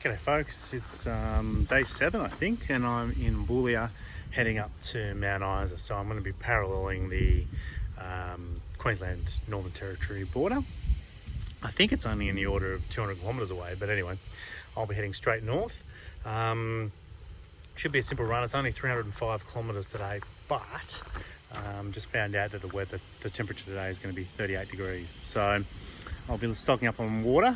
G'day folks, it's day 7 I think, and I'm in Boulia heading up to Mount Isa. So I'm going to be paralleling the Queensland Northern Territory border. I think it's only in the order of 200 kilometres away, but anyway, I'll be heading straight north. Should be a simple run. It's only 305 kilometres today, but just found out that the temperature today is going to be 38 degrees. So I'll be stocking up on water.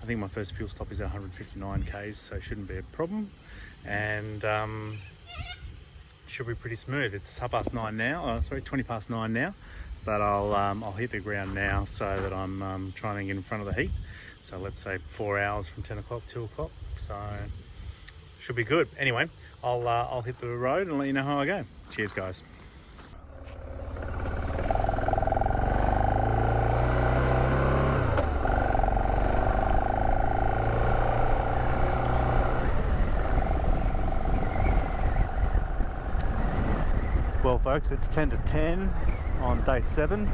I think my first fuel stop is at 159 k's, so it shouldn't be a problem, and should be pretty smooth. It's 9:30 now. 20 past 9 now, but I'll hit the ground now so that I'm trying to get in front of the heat. So let's say 4 hours from 10 o'clock, 2 o'clock. So should be good. Anyway, I'll hit the road and let you know how I go. Cheers, guys. Well folks, it's 10 to 10 on day 7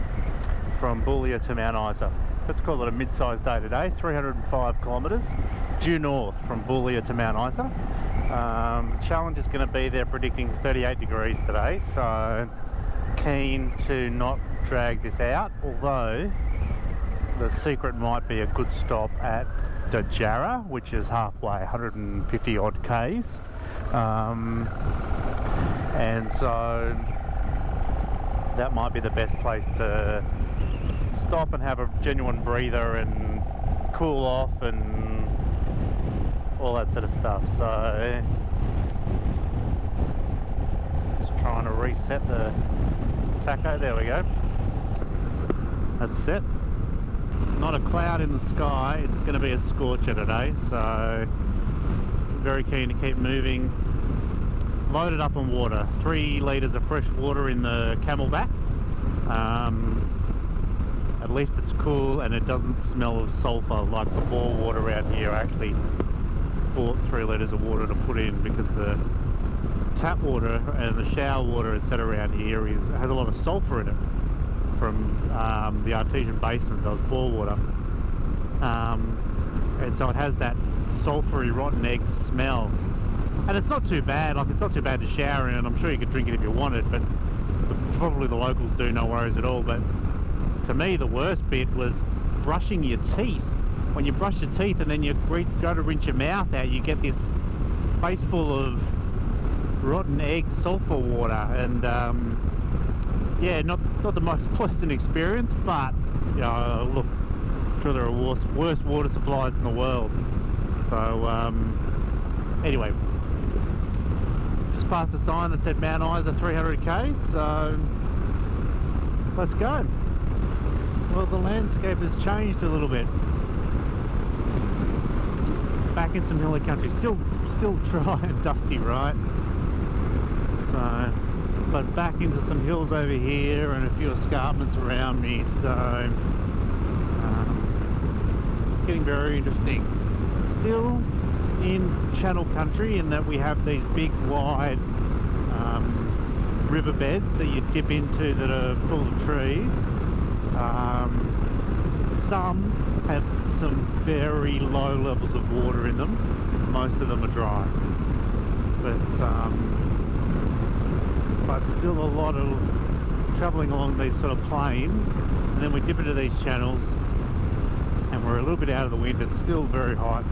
from Boulia to Mount Isa. Let's call it a mid-sized day today, 305 kilometres due north from Boulia to Mount Isa. The challenge is going to be they're predicting 38 degrees today, so keen to not drag this out, although the secret might be a good stop at Dajara, which is halfway, 150 odd k's. And so that might be the best place to stop and have a genuine breather and cool off and all that sort of stuff. So just trying to reset the tacho. There we go. That's set. Not a cloud in the sky. It's going to be a scorcher today, so very keen to keep moving. Loaded up on water, 3 litres of fresh water in the Camelback. At least it's cool and it doesn't smell of sulphur like the bore water around here. I actually bought 3 litres of water to put in because the tap water and the shower water etc. around here has a lot of sulphur in it from the artesian basin, so it's bore water. And so it has that sulphury rotten egg smell. And it's not too bad, it's not too bad to shower in, and I'm sure you could drink it if you wanted, but probably the locals do, no worries at all. But to me, the worst bit was brushing your teeth. When you brush your teeth and then you go to rinse your mouth out, you get this face full of rotten egg sulphur water, and yeah, not the most pleasant experience, but you know, look, I'm sure there are worse water supplies in the world. So anyway, past a sign that said Mount Isa 300 k's, so let's go. Well, the landscape has changed a little bit. Back in some hilly country, still dry and dusty, right? So, but back into some hills over here and a few escarpments around me, so getting very interesting. Still in channel country in that we have these big wide riverbeds that you dip into that are full of trees. Some have some very low levels of water in them. Most of them are dry, but still a lot of travelling along these sort of plains, and then we dip into these channels and we're a little bit out of the wind. It's still very hot.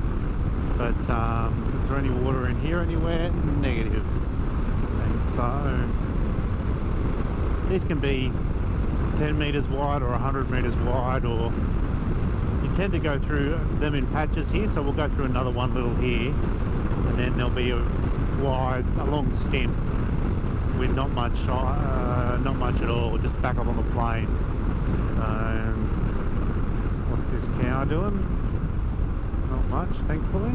But is there any water in here anywhere? Negative. And so these can be 10 metres wide or 100 metres wide, or you tend to go through them in patches here. So we'll go through another one little here, and then there'll be a long stem with not much at all, just back up on the plain. So what's this cow doing? Not much, thankfully.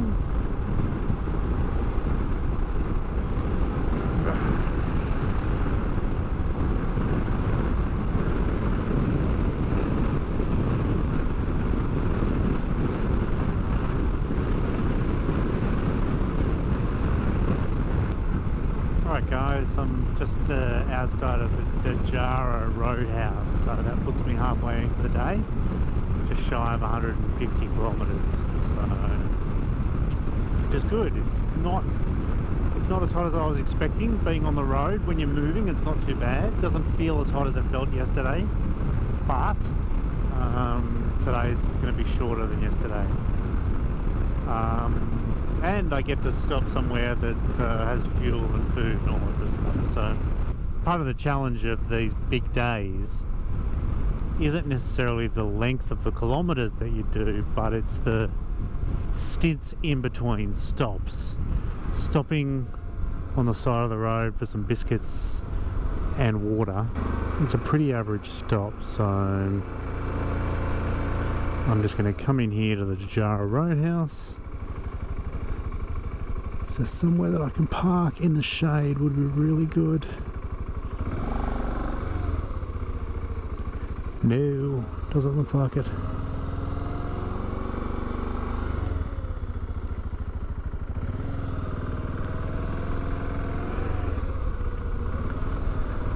Alright guys, I'm just outside of the Dajara Roadhouse, so that puts me halfway for the day. Just shy of 150 kilometres, so which is good. It's not as hot as I was expecting. Being on the road when you're moving, it's not too bad. It doesn't feel as hot as it felt yesterday, but today's going to be shorter than yesterday. And I get to stop somewhere that has fuel and food and all that sort of stuff. So part of the challenge of these big days isn't necessarily the length of the kilometres that you do, but it's the stints in between stops. Stopping on the side of the road for some biscuits and water. It's a pretty average stop, so I'm just going to come in here to the Dajara Roadhouse. So somewhere that I can park in the shade would be really good. No, doesn't look like it.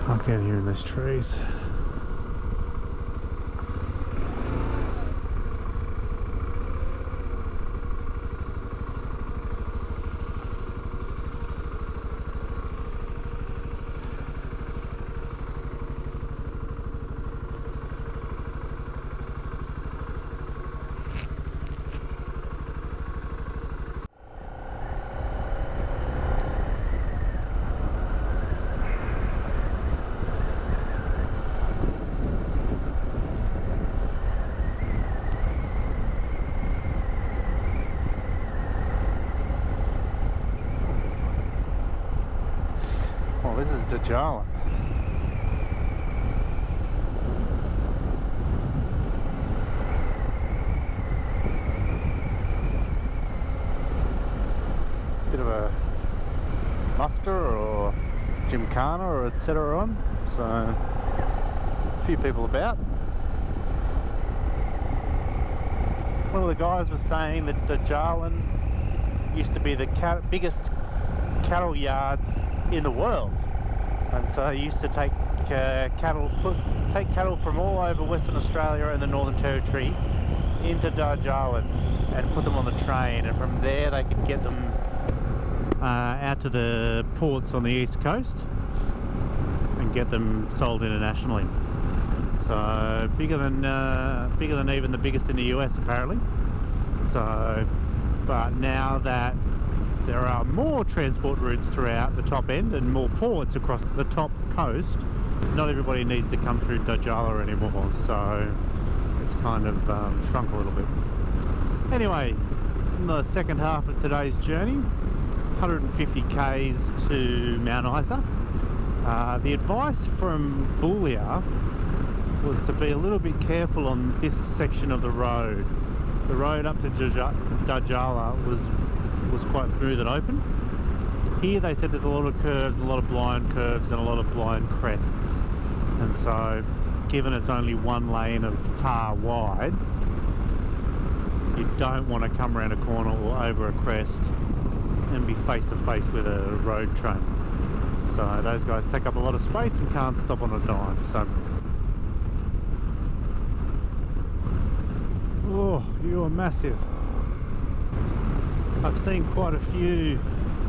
Park down here in those trees. This is Dajara. Bit of a muster or gymkhana or etc. on, so a few people about. One of the guys was saying that Dajara used to be the biggest cattle yards in the world. And so they used to take cattle from all over Western Australia and the Northern Territory into Dajara and put them on the train, and from there they could get them out to the ports on the east coast and get them sold internationally. So bigger than even the biggest in the US apparently. So, but now that there are more transport routes throughout the top end and more ports across the top coast, not everybody needs to come through Dajara anymore, so it's kind of shrunk a little bit. Anyway, in the second half of today's journey, 150 k's to Mount Isa. The advice from Boulia was to be a little bit careful on this section of the road. The road up to Dajara was quite smooth and open. Here they said there's a lot of curves, a lot of blind curves and a lot of blind crests, and so given it's only one lane of tar wide, you don't want to come around a corner or over a crest and be face to face with a road train. So those guys take up a lot of space and can't stop on a dime. So, oh, you are massive. I've seen quite a few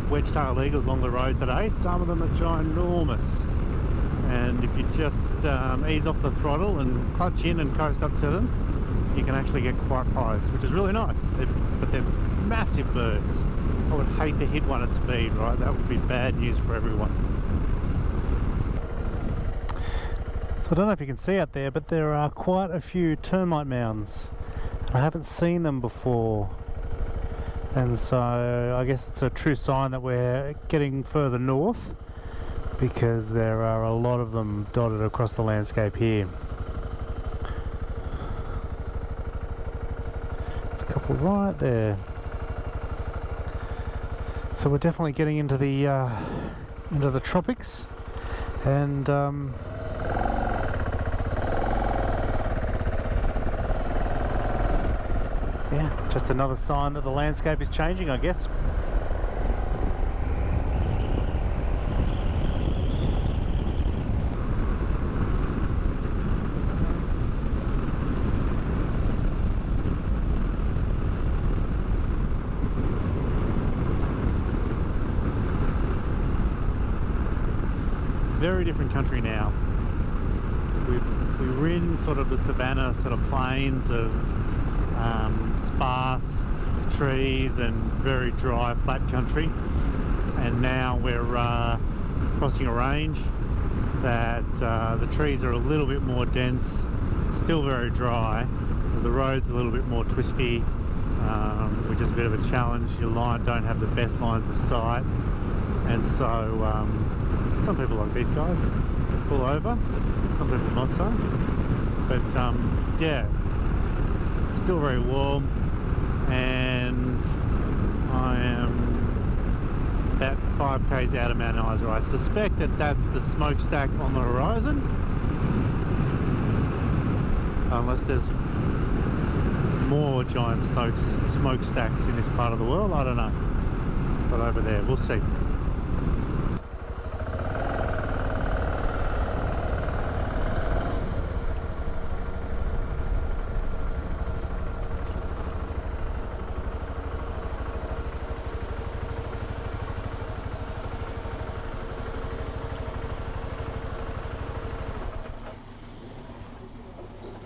wedge-tailed eagles along the road today. Some of them are ginormous, and if you just ease off the throttle and clutch in and coast up to them, you can actually get quite close, which is really nice. But they're massive birds. I would hate to hit one at speed, right? That would be bad news for everyone. So I don't know if you can see out there, but there are quite a few termite mounds. I haven't seen them before. And so I guess it's a true sign that we're getting further north, because there are a lot of them dotted across the landscape here. There's a couple right there. So we're definitely getting into the tropics, and yeah, just another sign that the landscape is changing, I guess. very different country now. We're in sort of the savannah sort of plains of sparse trees and very dry flat country, and now we're crossing a range that the trees are a little bit more dense, still very dry. The road's a little bit more twisty, which is a bit of a challenge. Your line don't have the best lines of sight, and so some people like these guys pull over, some people not so. But yeah, still very warm, and I am about 5 k's out of Mount Isa. I suspect that that's the smokestack on the horizon, unless there's more giant smokestacks in this part of the world. I don't know, but over there we'll see.